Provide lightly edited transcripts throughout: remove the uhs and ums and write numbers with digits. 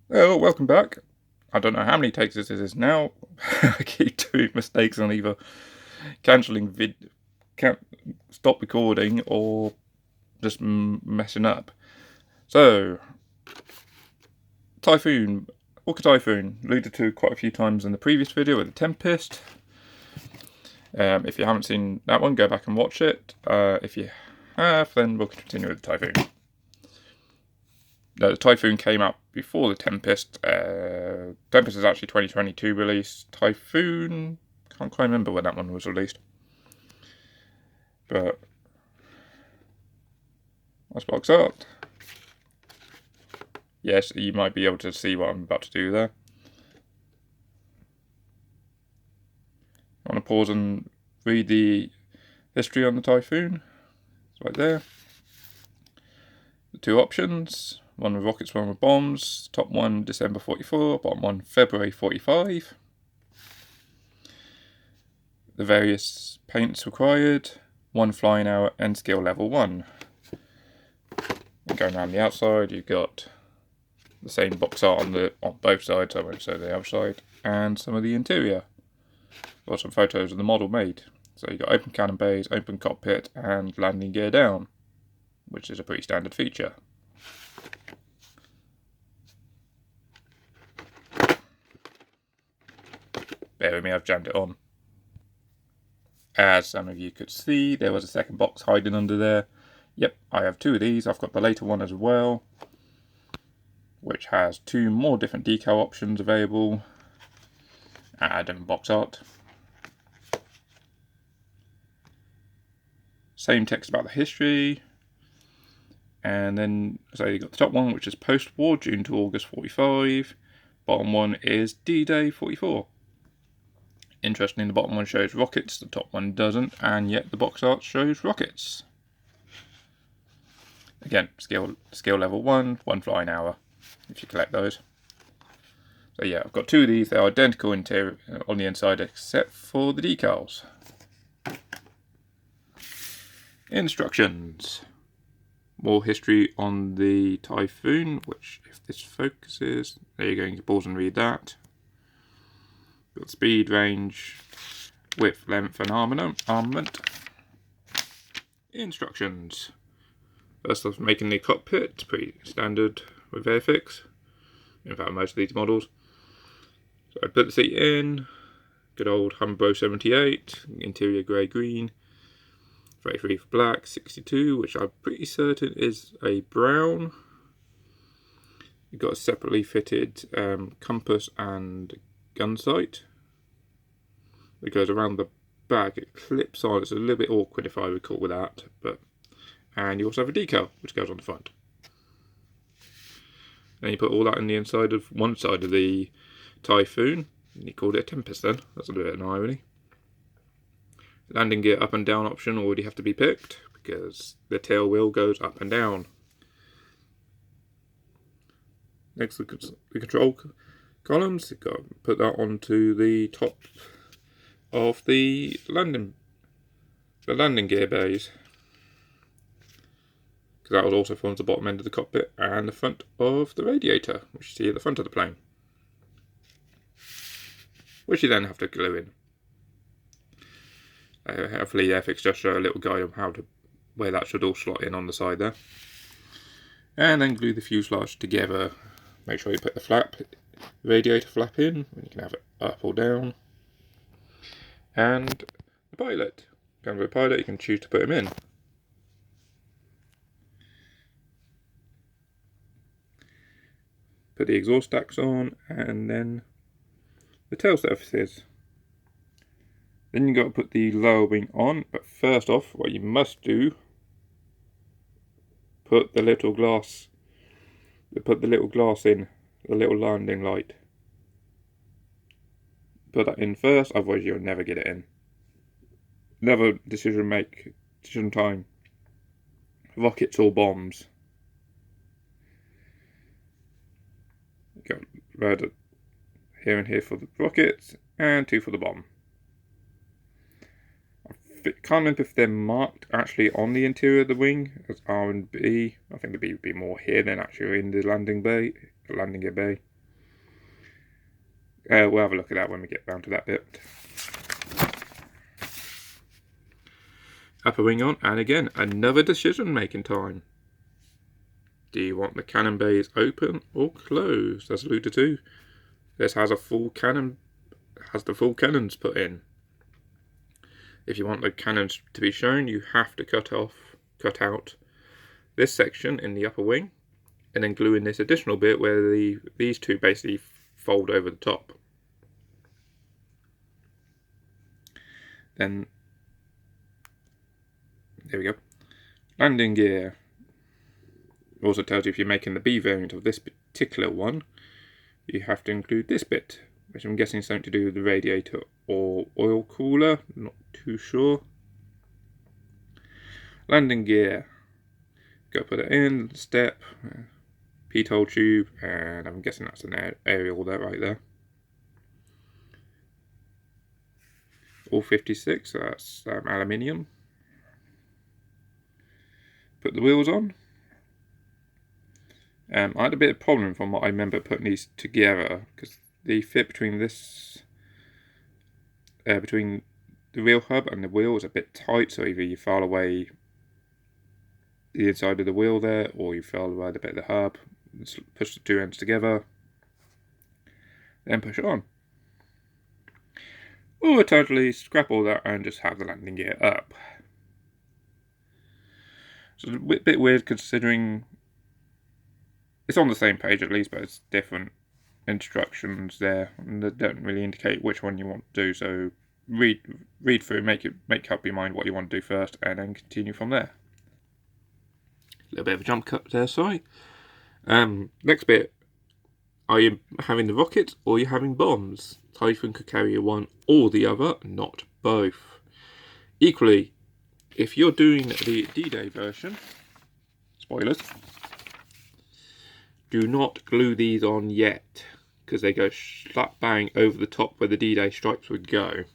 Oh, welcome back. I don't know how many takes this is now. I keep doing mistakes on either cancelling can't stop recording or just messing up. So, Typhoon, Hawker Typhoon, alluded to quite a few times in the previous video with the Tempest. If you haven't seen that one, go back and watch it. If you have, then we'll continue with the Typhoon. No, the Typhoon came out before the Tempest. Tempest is actually 2022 release. Typhoon, can't quite remember when that one was released. But that's box art. Yes, you might be able to see what I'm about to do there. I want to pause and read the history on the Typhoon. It's right there. The two options. One with rockets, one with bombs. Top one December 44, bottom one February 45. The various paints required. One flying hour and skill level 1. And going around the outside, you've got the same box art on both sides, I won't say the outside, and some of the interior. Got some photos of the model made. So you've got open cannon bays, open cockpit, and landing gear down, which is a pretty standard feature. Bear with me, I've jammed it on. As some of you could see, there was a second box hiding under there. Yep, I have two of these. I've got the later one as well, which has two more different decal options available. Different box art. Same text about the history. And then, so you got the top one, which is post-war, June to August 45. Bottom one is D-Day 44. Interestingly, the bottom one shows rockets, the top one doesn't, and yet the box art shows rockets. Again, skill level 1, one flying hour, if you collect those. So yeah, I've got two of these. They're identical interior on the inside, except for the decals. Instructions. More history on the Typhoon, which if this focuses, there you're going to pause and read that. Got speed, range, width, length, and armament. Instructions. First off, making the cockpit, pretty standard with Airfix. In fact, most of these models. So I put the seat in, good old Humbo 78, interior grey-green, 33 for black, 62, which I'm pretty certain is a brown. You've got a separately fitted compass and gun sight. It goes around the back, it clips on, it's a little bit awkward if I recall with that, and you also have a decal which goes on the front. And you put all that in the inside of one side of the Typhoon, and you called it a Tempest then, that's a bit of an irony. Landing gear up and down option already have to be picked, because the tail wheel goes up and down. Next, the control columns, you've got to put that onto the top of the landing gear bays, because that also forms the bottom end of the cockpit and the front of the radiator, which you see at the front of the plane, which you then have to glue in. Hopefully Airfix just show a little guide on where that should all slot in on the side there, and then glue the fuselage together. Make sure you put the radiator flap in, and you can have it up or down. And the pilot. Going with a pilot, you can choose to put him in. Put the exhaust stacks on, and then the tail surfaces. Then you've got to put the lower wing on, but first off, what you must do, put the little glass in, the little landing light. Put that in first, otherwise you'll never get it in. Another decision time. Rockets or bombs. Got red here and here for the rockets, and 2 for the bomb. I can't remember if they're marked actually on the interior of the wing as R and B. I think the B would be more here than actually in the landing gear bay. We'll have a look at that when we get round to that bit. Upper wing on, and again, another decision making time. Do you want the cannon bays open or closed? As alluded to, this has a full cannon, has the full cannons put in. If you want the cannons to be shown, you have to cut out this section in the upper wing, and then glue in this additional bit where these two basically fold over the top. Then there we go. Landing gear. Also tells you if you're making the B variant of this particular one, you have to include this bit, which I'm guessing is something to do with the radiator or oil cooler, not too sure. Landing gear. Go put it in, step, P-hole tube, and I'm guessing that's an aerial there, right there. All 56, so that's aluminium. Put the wheels on. I had a bit of problem from what I remember putting these together, because the fit between this, between the wheel hub and the wheel is a bit tight, so either you file away the inside of the wheel there, or you file away the bit of the hub, push the two ends together, then push it on. Or totally scrap all that and just have the landing gear up. So it's a bit weird considering it's on the same page at least, but it's different instructions there, and they don't really indicate which one you want to do. So read through, make up your mind what you want to do first, and then continue from there. A little bit of a jump cut there, sorry. Next bit, are you having the rockets or are you having bombs? Typhoon could carry one or the other, not both. Equally, if you're doing the D-Day version, spoilers, do not glue these on yet, because they go slap bang over the top where the D-Day stripes would go.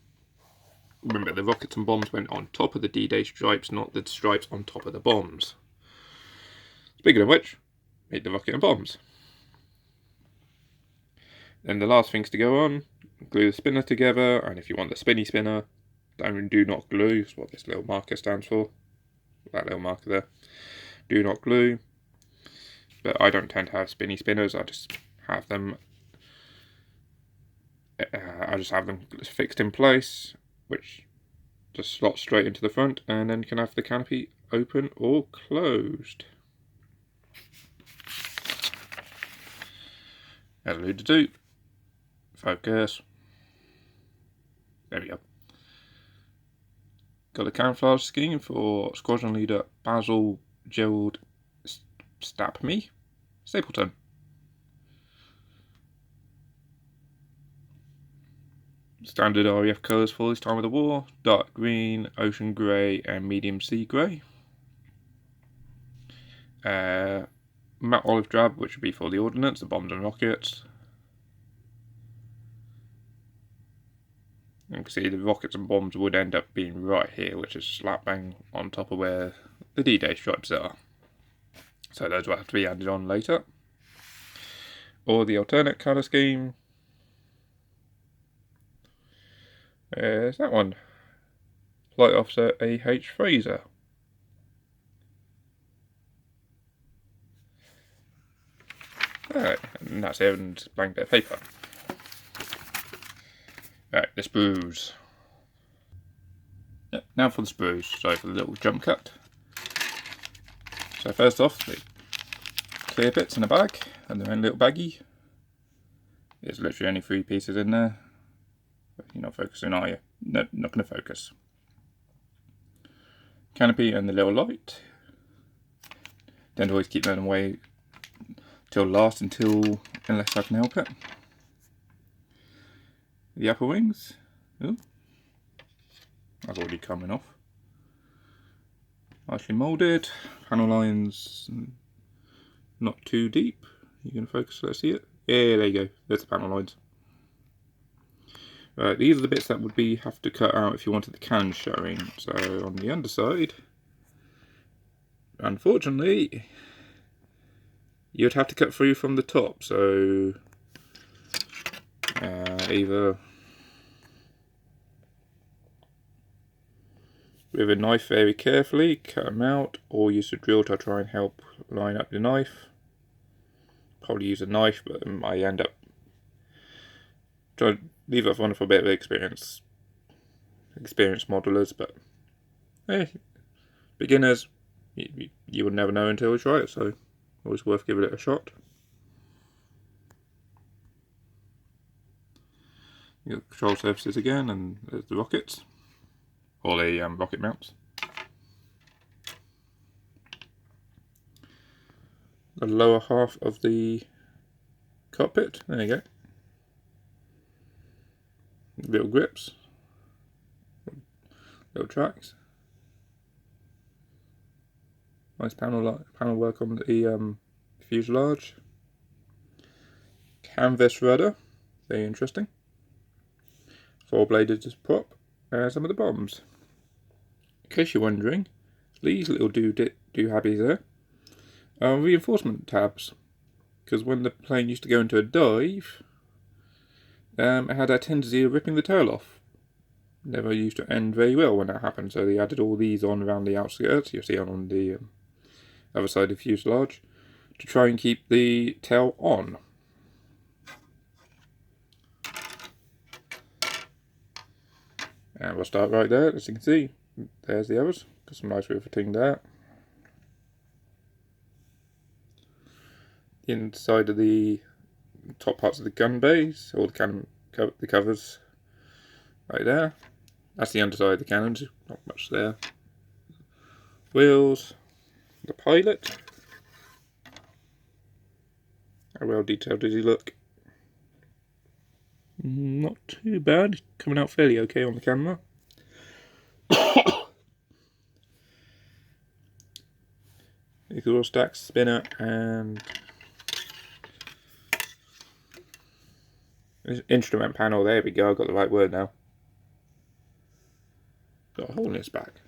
Remember, the rockets and bombs went on top of the D-Day stripes, not the stripes on top of the bombs. Speaking of which, make the rocket and bombs. Then the last things to go on, glue the spinner together, and if you want the spinny spinner, do not glue, is what this little marker stands for. That little marker there. Do not glue. But I don't tend to have spinny spinners, I just have them fixed in place, which just slots straight into the front, and then you can have the canopy open or closed. As alluded to, focus. There we go. Got a camouflage scheme for Squadron Leader Basil Gerald Stapleton. Standard RAF colours for this time of the war: dark green, ocean grey, and medium sea grey. Matte olive drab, which would be for the ordnance, the bombs and rockets. You can see the rockets and bombs would end up being right here, which is slap bang on top of where the D-Day stripes are. So those will have to be added on later. Or the alternate colour scheme. There's that one. Flight Officer A.H. Fraser. Alright, and that's it, and blank bit of paper. Right, the sprues. Yep, now for the sprues. Sorry for the little jump cut. So first off, the clear bits in a bag, and they're in a little baggie. There's literally only 3 pieces in there. But you're not focusing, are you? No, not going to focus. Canopy and the little light. Don't always keep them away till last, unless I can help it. The upper wings. Ooh, that's already coming off. Nicely moulded. Panel lines not too deep. You can focus, let's see it. Yeah, there you go. There's the panel lines. Right, these are the bits that would have to cut out if you wanted the cans showing. So on the underside, unfortunately, you'd have to cut through from the top. So either with a knife very carefully, cut them out, or use a drill to try and help line up the knife. Probably use a knife, but I end up trying to leave it on for a bit of experienced modelers, but beginners, you would never know until you try it, so always worth giving it a shot. You got control surfaces again, and there's the rockets, or the rocket mounts. The lower half of the cockpit, there you go. Little grips, little tracks. Nice panel work on the fuselage. Canvas rudder, very interesting. 4-bladed prop, and some of the bombs. In case you're wondering, these little do-habbies there are reinforcement tabs, because when the plane used to go into a dive, it had a tendency of ripping the tail off. Never used to end very well when that happened, so they added all these on around the outskirts, you'll see on the other side of the fuselage, to try and keep the tail on. And we'll start right there, as you can see. There's the others. Got some nice riveting there. The inside of the top parts of the gun base, or the cannon, the covers, right there. That's the underside of the cannons, not much there. Wheels, the pilot. How well detailed does he look? Not too bad, coming out fairly okay on the camera. Exhaust stack, spinner, and instrument panel. There we go, I've got the right word now. Got a hole in its back.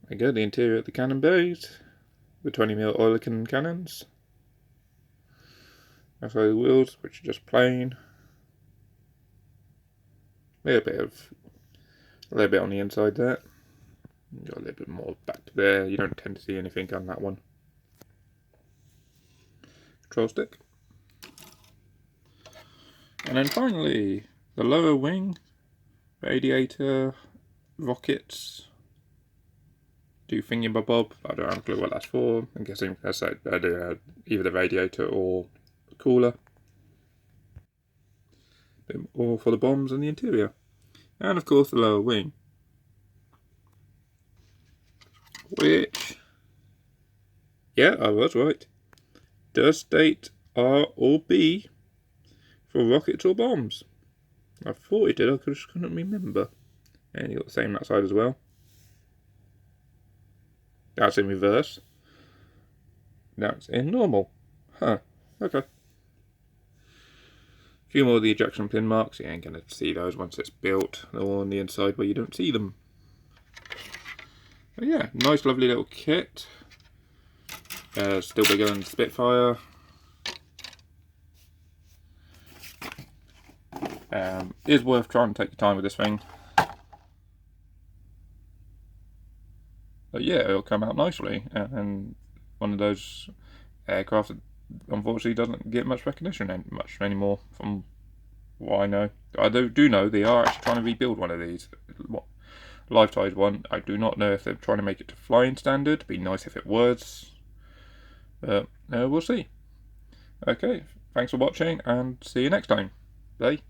There we go, the interior of the cannon bays. The 20mm Oerlikon cannons. That's the wheels, which are just plain. A little bit on the inside there. Got a little bit more back there. You don't tend to see anything on that one. Control stick. And then finally, the lower wing, radiator, rockets. Do thingy-bob. I don't have a clue what that's for. I'm guessing that's either the radiator or the cooler. Or for the bombs and the interior. And of course the lower wing. Which, yeah, I was right, does state R or B for rockets or bombs. I thought it did, I just couldn't remember. And you got the same that side as well. That's in reverse. That's in normal. Huh. Okay. A few more of the ejection pin marks. You ain't going to see those once it's built. They're all on the inside where you don't see them. But yeah, nice lovely little kit. Still bigger than the Spitfire. Is worth trying to take your time with this thing. But yeah, it'll come out nicely, and one of those aircraft that unfortunately doesn't get much recognition anymore, from what I know. I do know they are actually trying to rebuild one of these, life-size one. I do not know if they're trying to make it to flying standard. It'd be nice if it was, but we'll see. Okay, thanks for watching, and see you next time. Bye.